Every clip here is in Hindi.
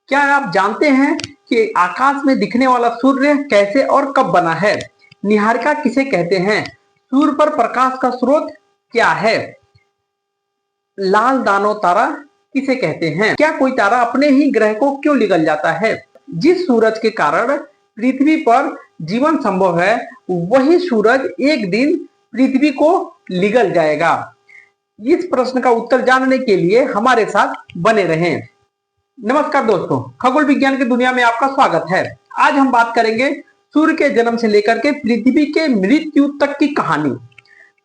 क्या आप जानते हैं कि आकाश में दिखने वाला सूर्य कैसे और कब बना है? निहारिका किसे कहते हैं? सूर्य पर प्रकाश का स्रोत क्या है? लाल दानव तारा किसे कहते हैं? क्या कोई तारा अपने ही ग्रह को क्यों निगल जाता है? जिस सूरज के कारण पृथ्वी पर जीवन संभव है, वही सूरज एक दिन पृथ्वी को निगल जाएगा। इस प्रश्न का उत्तर जानने के लिए हमारे साथ बने रहें। नमस्कार दोस्तों, खगोल विज्ञान की दुनिया में आपका स्वागत है। आज हम बात करेंगे सूर्य के जन्म से लेकर के पृथ्वी के मृत्यु तक की कहानी।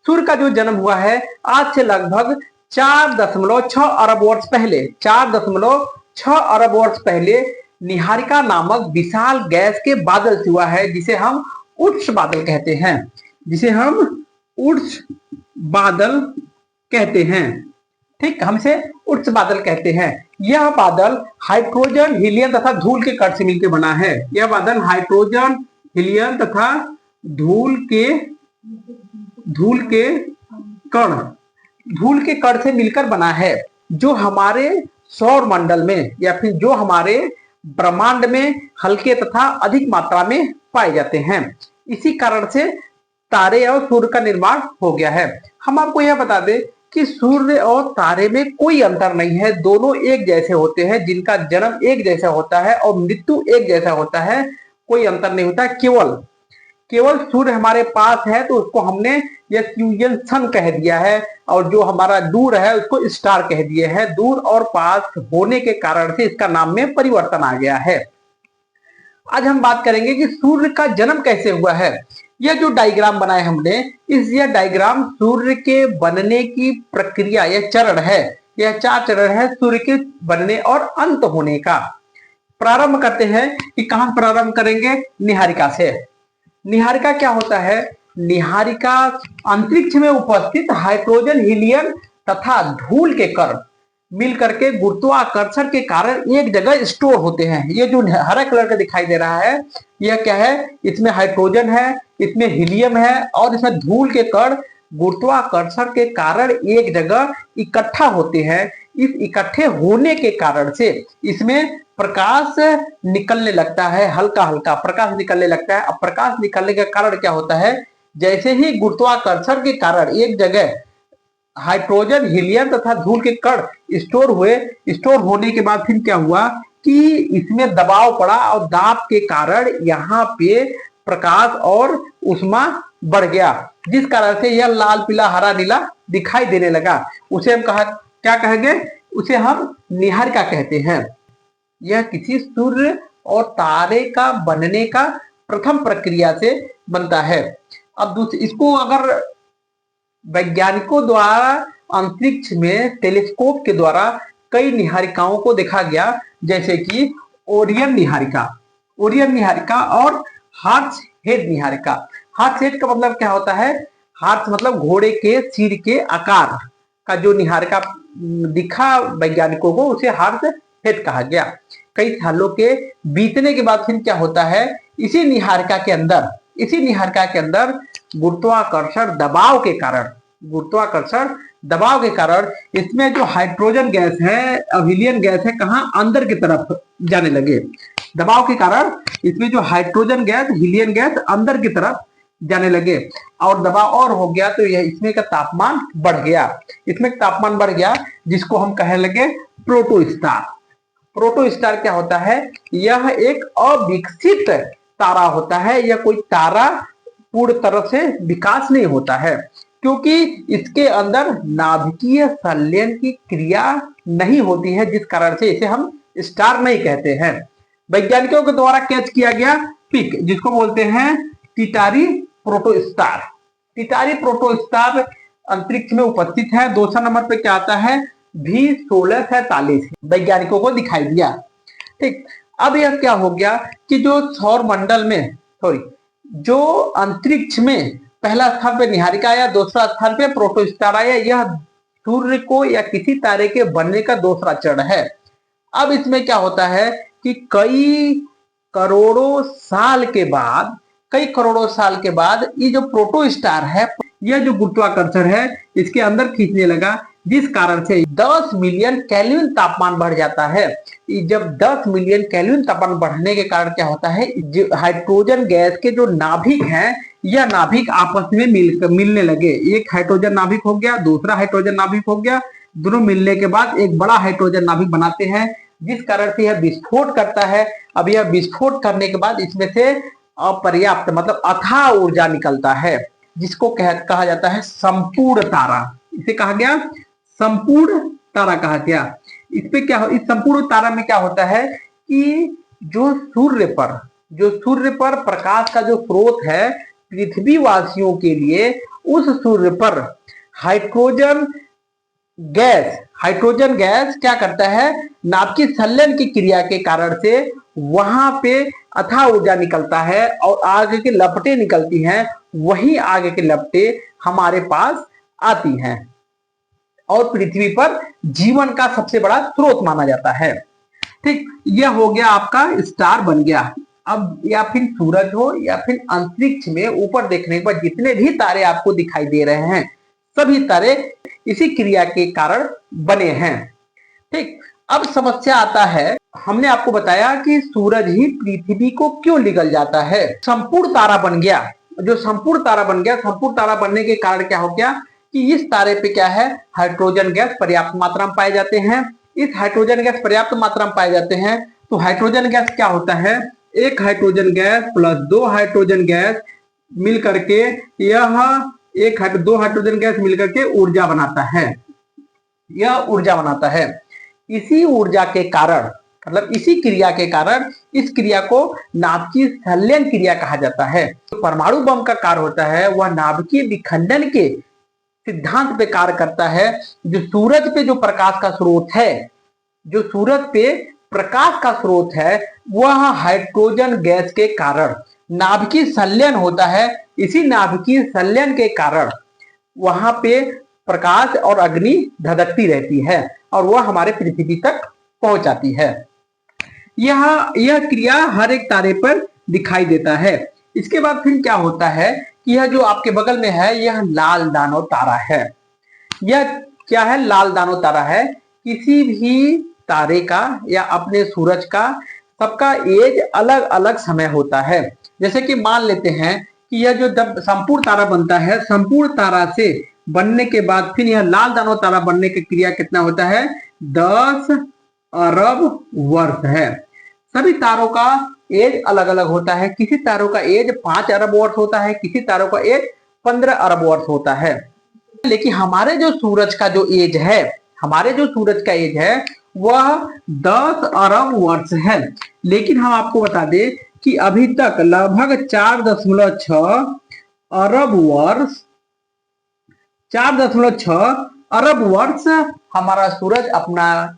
सूर्य का जो जन्म हुआ है आज से लगभग 4.6 अरब वर्ष पहले 4.6 अरब वर्ष पहले निहारिका नामक विशाल गैस के बादल से हुआ है, जिसे हम उर्स बादल कहते हैं। ठीक, हम इसे उर्स बादल कहते हैं। यह बादल हाइड्रोजन, हीलियम तथा धूल के कण से मिलकर बना है। यह बादल हाइड्रोजन, हीलियम तथा धूल के कण से मिलकर बना है, जो हमारे सौर मंडल में या फिर जो हमारे ब्रह्मांड में हल्के तथा अधिक मात्रा में पाए जाते हैं। इसी कारण से तारे और सूर्य का निर्माण हो गया है। हम आपको यह बता दें कि सूर्य और तारे में कोई अंतर नहीं है, दोनों एक जैसे होते हैं। जिनका जन्म एक जैसा होता है और मृत्यु एक जैसा होता है, कोई अंतर नहीं होता। केवल सूर्य हमारे पास है तो उसको हमने यह फ्यूजन सन कह दिया है, और जो हमारा दूर है उसको स्टार कह दिए हैं। दूर और पास होने के कारण से इसका नाम में परिवर्तन आ गया है। आज हम बात करेंगे कि सूर्य का जन्म कैसे हुआ है। यह जो डायग्राम बनाया हमने, यह डायग्राम सूर्य के बनने की प्रक्रिया, यह चरण है। यह 4 चरण है सूर्य के बनने और अंत होने का। प्रारंभ करते हैं कि कहां प्रारंभ करेंगे? निहारिका से। निहारिका क्या होता है? निहारिका अंतरिक्ष में उपस्थित हाइड्रोजन, हीलियम तथा धूल के कण मिल करके गुरुत्वाकर्षण के कारण एक जगह स्टोर होते हैं। ये जो हरा कलर का दिखाई दे रहा है, यह क्या है? इसमें हाइड्रोजन है, इसमें हीलियम है और इसमें धूल के कण गुरुत्वाकर्षण के कारण एक जगह इकट्ठा होते हैं। इस इकट्ठे होने के कारण से इसमें प्रकाश निकलने लगता है, हल्का हल्का प्रकाश निकलने लगता है। अब प्रकाश निकलने का कारण क्या होता है? जैसे ही गुरुत्वाकर्षण के कारण एक जगह हाइड्रोजन, हीलियम तथा धूल के कण स्टोर हुए, स्टोर होने के बाद फिर क्या हुआ कि इसमें दबाव पड़ा और दाब के कारण यहाँ पे प्रकाश और ऊष्मा बढ़ गया, जिस कारण से यह लाल, पीला, हरा, नीला दिखाई देने लगा। उसे हम क्या कहेंगे? उसे हम निहारिका कहते हैं। यह किसी सूर्य और तारे का बनने का प्रथम प्रक्रिया से बनता है। अब इसको अगर वैज्ञानिकों द्वारा अंतरिक्ष में टेलीस्कोप के द्वारा कई निहारिकाओं को देखा गया, जैसे कि ओरियन निहारिका और hearts head Niharika. Hearts head का मतलब क्या होता है? हार्ट्स मतलब घोड़े के सिर के आकार का जो निहारिका दिखा वैज्ञानिकों को, उसे हार्ट्स हेड कहा गया। कई सालों के बीतने के बाद फिर क्या होता है? इसी निहारिका के अंदर गुरुत्वाकर्षण दबाव के कारण इसमें जो हाइड्रोजन गैस है, हीलियम गैस है, कहां? अंदर की तरफ जाने लगे। दबाव के कारण इसमें जो हाइड्रोजन गैस, हीलियम गैस अंदर की तरफ जाने लगे और दबाव और हो गया, तो यह इसमें का तापमान बढ़ गया। जिसको हम कहने लगे प्रोटोस्टार क्या होता है? यह एक अविकसित तारा होता है। यह कोई तारा पूर्ण तरह से विकास नहीं होता है, क्योंकि इसके अंदर नाभिकीय संलयन की क्रिया नहीं होती है, जिस कारण से इसे हम स्टार नहीं कहते हैं। वैज्ञानिकों के द्वारा कैच किया गया पिक, जिसको बोलते हैं टिटारी प्रोटोस्टार अंतरिक्ष में उपस्थित है। दूसरा नंबर पे क्या आता है? V1647 वैज्ञानिकों को दिखाई दिया। ठीक, अब यह क्या हो गया कि जो सौर मंडल में जो अंतरिक्ष में पहला स्थान पे निहारिका आया, दूसरा स्थान पे प्रोटोस्टार आया। यह सूर्य को या किसी तारे के बनने का दूसरा चरण है। अब इसमें क्या होता है कि कई करोड़ों साल के बाद ये जो प्रोटोस्टार है, यह जो गुरुत्वाकर्षण है इसके अंदर खींचने लगा। जिस कारण से 10 मिलियन केल्विन तापमान बढ़ जाता है। जब 10 मिलियन केल्विन तापमान बढ़ने के कारण क्या होता है, जो हाइड्रोजन गैस के जो नाभिक हैं, यह नाभिक आपस में मिलने लगे। एक हाइड्रोजन नाभिक हो गया, दूसरा हाइड्रोजन नाभिक हो गया, दोनों मिलने के बाद एक बड़ा हाइड्रोजन नाभिक बनाते हैं, जिस कारण से यह विस्फोट करता है। अब यह विस्फोट करने के बाद इसमें से अपर्याप्त मतलब अथाह ऊर्जा निकलता है, जिसको कहा जाता है संपूर्ण तारा। इसे कहा गया संपूर्ण तारा कहा गया। इस संपूर्ण तारा में क्या होता है कि जो सूर्य पर प्रकाश का जो स्रोत है पृथ्वी वासियों के लिए, उस सूर्य पर हाइड्रोजन गैस क्या करता है, नाभिकीय संलयन की क्रिया के कारण से वहां पे अथाह ऊर्जा निकलता है और आगे की लपटें निकलती हैं। वही आगे की लपटें हमारे पास आती हैं और पृथ्वी पर जीवन का सबसे बड़ा स्रोत माना जाता है। ठीक, यह हो गया आपका स्टार बन गया। अब या फिर सूरज हो या फिर अंतरिक्ष में ऊपर देखने पर जितने भी तारे आपको दिखाई दे रहे हैं, सभी तारे इसी क्रिया के कारण बने हैं। ठीक, अब समस्या आता है, हमने आपको बताया कि सूरज ही पृथ्वी को क्यों निगल जाता है, संपूर्ण तारा बन गया। जो संपूर्ण तारा बन गया, संपूर्ण तारा बनने के कारण क्या हो गया कि इस तारे पे क्या है, हाइड्रोजन गैस पर्याप्त मात्रा में पाए जाते हैं। इस हाइड्रोजन गैस पर्याप्त मात्रा में पाए जाते हैं तो हाइड्रोजन गैस क्या होता है, एक हाइड्रोजन गैस प्लस दो हाइड्रोजन गैस मिल करके दो हाइड्रोजन गैस मिलकर के ऊर्जा बनाता है। यह ऊर्जा बनाता है। इसी ऊर्जा के कारण मतलब इसी क्रिया के कारण इस क्रिया को नाभिकीय संलयन क्रिया कहा जाता है। तो परमाणु बम का कार्य होता है वह नाभिकीय विखंडन के सिद्धांत पे कार्य करता है। जो सूरज पे जो प्रकाश का स्रोत है वह हाइड्रोजन गैस के कारण नाभिकीय संलयन होता है। इसी नाभिकीय संलयन के कारण वहां पे प्रकाश और अग्नि धधकती रहती है और वह हमारे पृथ्वी तक पहुंच जाती है। यह क्रिया हर एक तारे पर दिखाई देता है। इसके बाद फिर क्या होता है कि यह जो आपके बगल में है यह लाल दानव तारा है। यह क्या है, लाल दानव तारा है। किसी भी तारे का या अपने सूरज का सबका एज अलग अलग समय होता है। जैसे कि मान लेते हैं कि यह जो जब संपूर्ण तारा बनता है, संपूर्ण तारा से बनने के बाद फिर यह लाल दानव तारा बनने की क्रिया कितना होता है, 10 अरब वर्ष है। सभी तारों का एज अलग अलग होता है। किसी तारों का एज 5 अरब वर्ष होता है, किसी तारों का एज 15 अरब वर्ष होता है। लेकिन हमारे जो सूरज का एज है वह 10 अरब वर्ष है। लेकिन हम आपको बता दें कि अभी तक लगभग 4.6 अरब वर्ष हमारा सूरज अपना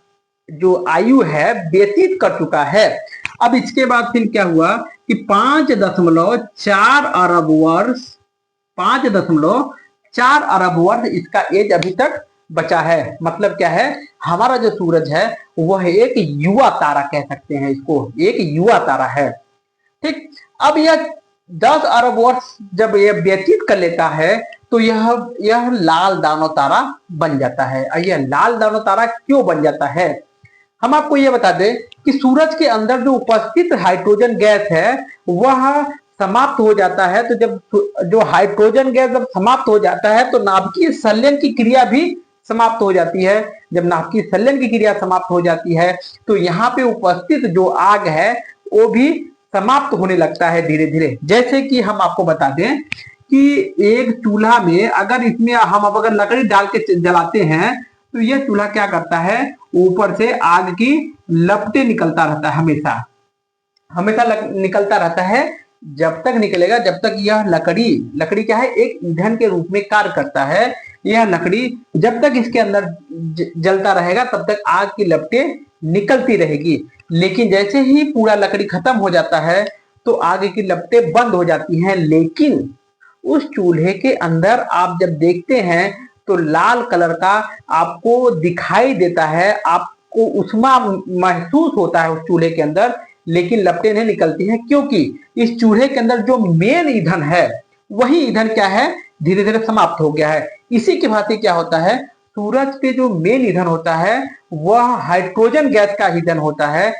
जो आयु है व्यतीत कर चुका है। अब इसके बाद फिर क्या हुआ कि 5.4 अरब वर्ष इसका एज अभी तक बचा है। मतलब क्या है, हमारा जो सूरज है वह एक युवा तारा कह सकते हैं, इसको एक युवा तारा है। ठीक, अब यह 10 अरब वर्ष जब यह व्यतीत कर लेता है तो यह लाल दानव तारा बन जाता है। यह लाल दानव तारा क्यों बन जाता है, हम आपको यह बता दें कि सूरज के अंदर जो उपस्थित हाइड्रोजन गैस है वह समाप्त हो जाता है। तो जब जो हाइड्रोजन गैस जब समाप्त हो जाता है तो नाभिकीय संलयन की क्रिया भी समाप्त हो जाती है। जब नाभिकीय संलयन की क्रिया समाप्त हो जाती है तो यहाँ पे उपस्थित जो आग है वो भी समाप्त होने लगता है धीरे धीरे। जैसे कि हम आपको बता दें कि एक चूल्हा में इसमें हम अगर लकड़ी डाल के जलाते हैं तो यह चूल्हा क्या करता है, ऊपर से आग की लपटें निकलता रहता है, हमेशा निकलता रहता है। जब तक निकलेगा जब तक यह लकड़ी क्या है, एक ईंधन के रूप में कार्य करता है। यह लकड़ी जब तक इसके अंदर जलता रहेगा तब तक आग की लपटें निकलती रहेगी। लेकिन जैसे ही पूरा लकड़ी खत्म हो जाता है तो आग की लपटें बंद हो जाती हैं। लेकिन उस चूल्हे के अंदर आप जब देखते हैं तो लाल कलर का आपको दिखाई देता है, आपको उष्मा महसूस होता है उस चूल्हे के अंदर, लेकिन लपटें नहीं निकलती हैं क्योंकि इस चूल्हे के अंदर जो मेन ईंधन है वही ईंधन क्या है, धीरे धीरे समाप्त हो गया है। इसी की भांति क्या होता है, सूरज पे जो मेन ईंधन होता है वह हाइड्रोजन गैस का ईंधन होता है।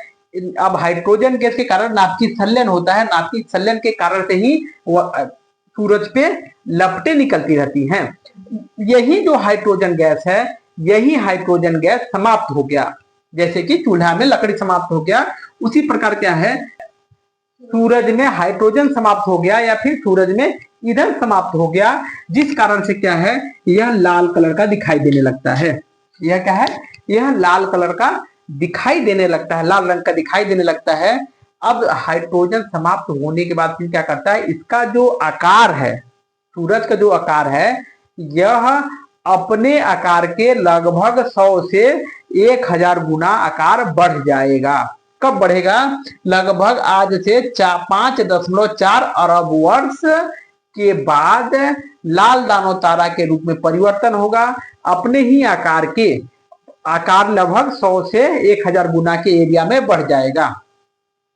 अब हाइड्रोजन गैस के कारण नाभिकीय संलयन होता है, नाभिकीय संलयन के कारण से ही वह सूरज पे लपटें निकलती रहती हैं। यही जो हाइड्रोजन गैस है, यही हाइड्रोजन गैस समाप्त हो गया, जैसे कि चूल्हा में लकड़ी समाप्त हो गया, उसी प्रकार क्या है सूरज में हाइड्रोजन समाप्त हो गया या फिर सूरज में ईंधन समाप्त हो गया, जिस कारण से क्या है यह लाल कलर का दिखाई देने लगता है। यह क्या है, यह लाल कलर का दिखाई देने लगता है, लाल रंग का दिखाई देने लगता है। अब हाइड्रोजन समाप्त होने के बाद फिर क्या करता है, इसका जो आकार है, सूरज का जो आकार है, यह अपने आकार के लगभग 100 से 1000 गुना आकार बढ़ जाएगा। कब बढ़ेगा? लगभग आज से 5.4 अरब वर्ष के बाद लाल दानव तारा के रूप में परिवर्तन होगा। अपने ही आकार लगभग 100 से 1000 गुना के एरिया में बढ़ जाएगा।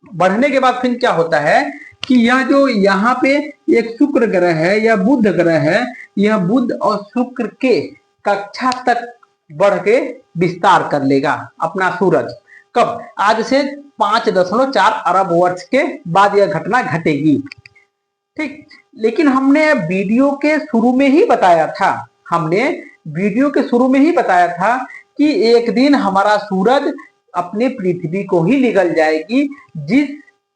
बढ़ने के बाद फिर क्या होता है कि यह जो यहाँ पे एक शुक्र ग्रह है या बुध ग्रह है, यह बुध और शुक्र के कक्षा तक बढ़ के विस्तार कर लेगा अपना सूरज। कब? आज से 5.4 अरब वर्ष के बाद यह घटना घटेगी। ठीक, लेकिन हमने वीडियो के शुरू में ही बताया था, कि एक दिन हमारा सूरज अपने पृथ्वी को ही निगल जाएगी, जिस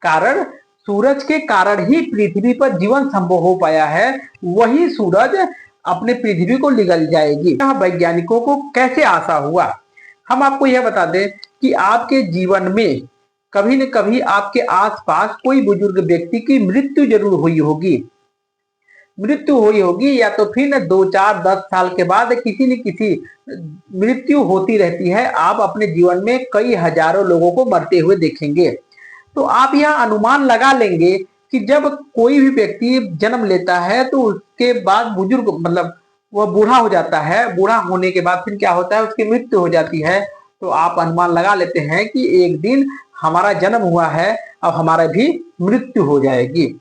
कारण सूरज के कारण ही पृथ्वी पर जीवन संभव हो पाया है, वही सूरज अपने पृथ्वी को निगल जाएगी। यह वैज्ञानिकों को कैसे आशा हुआ? हम आपको यह बता दें कि आपके जीवन में कभी न कभी आपके आसपास कोई बुजुर्ग व्यक्ति की मृत्यु जरूर हुई होगी, या तो फिर न 2, 4, 10 साल के बाद किसी न किसी मृत्यु होती रहती है। आप अपने जीवन में कई हजारों लोगों को मरते हुए देखेंगे। तो आप यह अनुमान लगा लेंगे कि जब कोई भी व्यक्ति जन्म लेता है तो उसके बाद बुजुर्ग मतलब वह बूढ़ा हो जाता है, बूढ़ा होने के बाद फिर क्या होता है, उसकी मृत्यु हो जाती है। तो आप अनुमान लगा लेते हैं कि एक दिन हमारा जन्म हुआ है, अब हमारा भी मृत्यु हो जाएगी।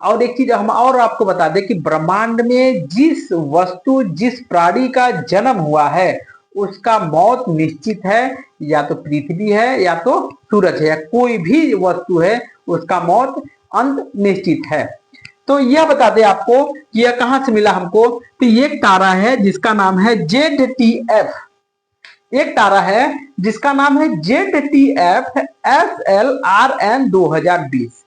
और एक चीज हम और आपको बता दें कि ब्रह्मांड में जिस वस्तु, जिस प्राणी का जन्म हुआ है, उसका मौत निश्चित है। या तो पृथ्वी है या तो सूरज है, या कोई भी वस्तु है उसका मौत अंत निश्चित है। तो यह बता दें आपको कि यह कहां से मिला हमको, तो ये एक तारा है जिसका नाम है ZTF, एक तारा है जिसका नाम है ZTF SLRN 2020।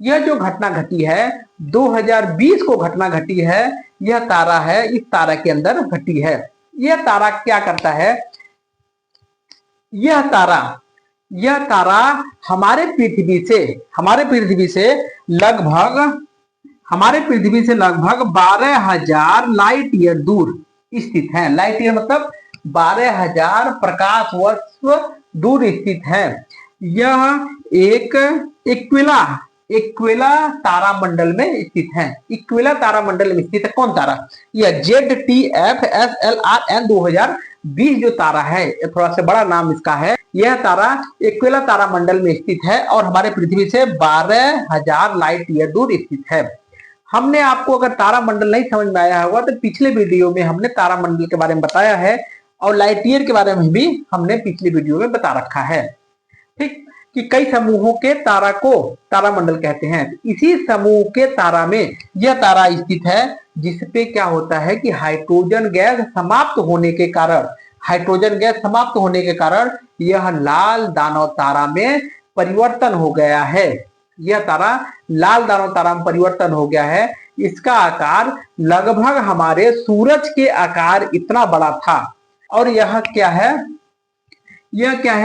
यह जो घटना घटी है 2020 को घटना घटी है, यह तारा है, इस तारा के अंदर घटी है। यह तारा क्या करता है, यह तारा हमारे पृथ्वी से लगभग 12,000 लाइट ईयर दूर स्थित है। लाइट ईयर मतलब 12,000 प्रकाश वर्ष दूर स्थित है। यह एक इक्विला तारामंडल में स्थित है। इक्विला तारामंडल में स्थित है कौन तारा? यह ZTF SLRN 2020 जो तारा है, थोड़ा सा बड़ा नाम इसका है। यह तारा इक्विला तारामंडल में स्थित है और हमारे पृथ्वी से 12,000 लाइट ईयर दूर स्थित है। हमने आपको अगर तारामंडल नहीं समझ में आया होगा तो पिछले वीडियो में हमने तारामंडल के बारे में बताया है, और लाइट ईयर के बारे में भी हमने पिछले वीडियो में बता रखा है। ठीक, कि कई समूहों के तारा को तारामंडल कहते हैं। इसी समूह के तारा में यह तारा स्थित है, जिसपे क्या होता है कि हाइड्रोजन गैस समाप्त होने के कारण यह लाल दानव तारा में परिवर्तन हो गया है। यह तारा लाल दानव तारा में परिवर्तन हो गया है। इसका आकार लगभग हमारे सूरज के आकार इतना बड़ा था, और यह क्या है,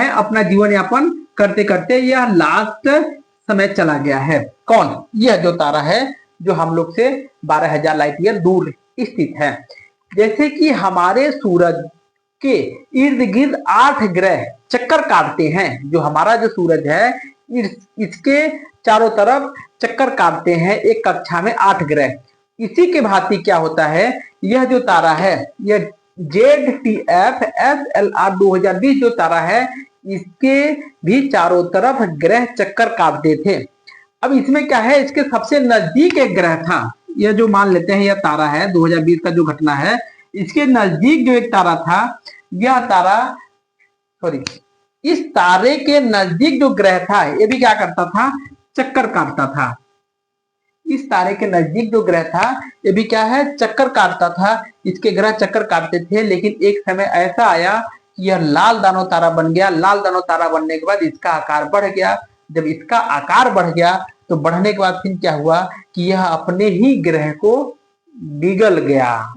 अपना जीवन यापन करते करते यह लास्ट समय चला गया है। कौन? यह जो तारा है जो हम लोग से 12,000 लाइट ईयर दूर स्थित है। जैसे कि हमारे सूरज के इर्द गिर्द 8 ग्रह चक्कर काटते हैं, जो हमारा जो सूरज है इसके चारों तरफ चक्कर काटते हैं, एक कक्षा में 8 ग्रह। इसी के भांति क्या होता है, यह जो तारा है, यह ZTF SLR 2020 जो तारा है, इसके भी चारों तरफ ग्रह चक्कर काटते थे। अब इसमें क्या है, इसके सबसे नजदीक एक ग्रह था। यह जो मान लेते हैं यह तारा है 2020 का जो घटना है, इसके नजदीक जो एक तारा था, यह तारा सॉरी इस तारे के नजदीक जो ग्रह था ये भी क्या करता था, चक्कर काटता था। इस तारे के नजदीक जो ग्रह था ये भी क्या है, चक्कर काटता था। इसके ग्रह चक्कर काटते थे, लेकिन एक समय ऐसा आया कि यह लाल दानव तारा बन गया। लाल दानव तारा बनने के बाद इसका आकार बढ़ गया। जब इसका आकार बढ़ गया तो बढ़ने के बाद फिर क्या हुआ कि यह अपने ही ग्रह को निगल गया,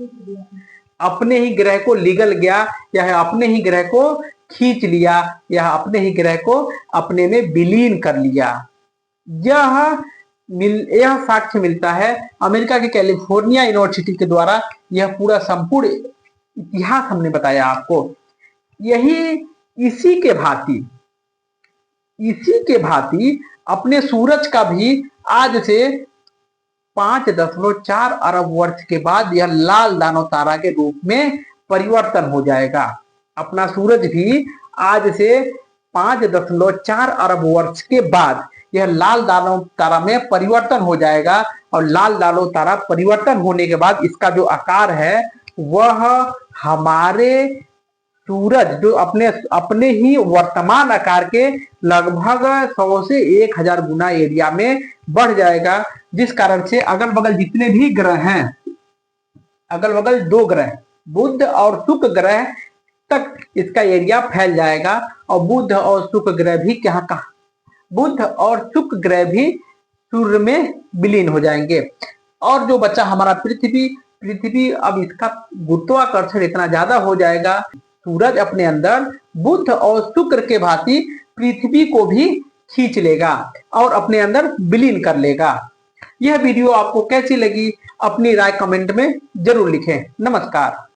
अपने ही ग्रह को निगल गया, यह अपने ही ग्रह को खींच लिया, यह अपने ही ग्रह को अपने में विलीन कर लिया। यह साक्ष्य मिलता है अमेरिका के कैलिफोर्निया यूनिवर्सिटी के द्वारा। यह पूरा संपूर्ण इतिहास हमने बताया आपको। इसी के भांति अपने सूरज का भी आज से 5.4 अरब वर्ष के बाद यह लाल दानव तारा के रूप में परिवर्तन हो जाएगा। अपना सूरज भी आज से 5.4 अरब वर्ष के बाद यह लाल दानव तारा में परिवर्तन हो जाएगा। और लाल दानव तारा परिवर्तन होने के बाद इसका जो आकार है वह हमारे सूरज जो अपने ही वर्तमान आकार के लगभग 100 से 1000 गुना एरिया में बढ़ जाएगा। जिस कारण से अगल बगल जितने भी ग्रह हैं, अगल बगल 2 ग्रह बुध और शुक्र ग्रह तक इसका एरिया फैल जाएगा। और बुध और शुक्र ग्रह भी बुध और शुक्र ग्रह भी सूर्य में विलीन हो जाएंगे। और जो बच्चा हमारा पृथ्वी अब इसका गुरुत्वाकर्षण इतना ज्यादा हो जाएगा, सूरज अपने अंदर बुध और शुक्र के भांति पृथ्वी को भी खींच लेगा और अपने अंदर विलीन कर लेगा। यह वीडियो आपको कैसी लगी अपनी राय कमेंट में जरूर लिखें। नमस्कार।